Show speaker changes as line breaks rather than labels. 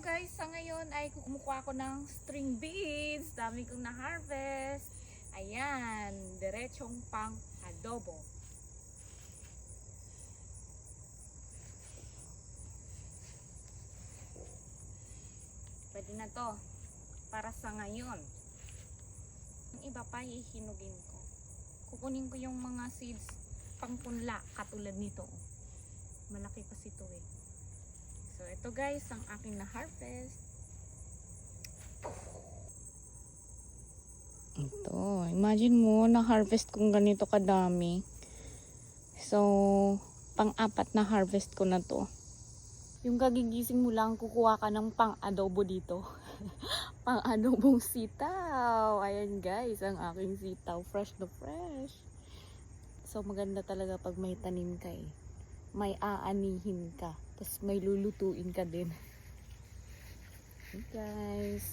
guys, sa ngayon ay kumukuha ko ng string beads. Dami kong na-harvest. Ayan, diretsong pang adobo. Pwede na to para sa ngayon. Yung iba pa hihinugin ko. Kukunin ko yung mga seeds pang punla katulad nito. Malaki kasi ito eh. So ito guys ang aking na-harvest. Ito, imagine mo na-harvest kong ganito kadami. So pang-apat na harvest ko na to. Yung kagigising mo lang, kukuha ka ng pang-adobo dito. Pang-adobong sitaw. Ayan guys, ang aking sitaw. Fresh na fresh. So maganda talaga pag may tanim ka eh. May aanihin ka. Tapos may lulutuin ka din. Okay guys.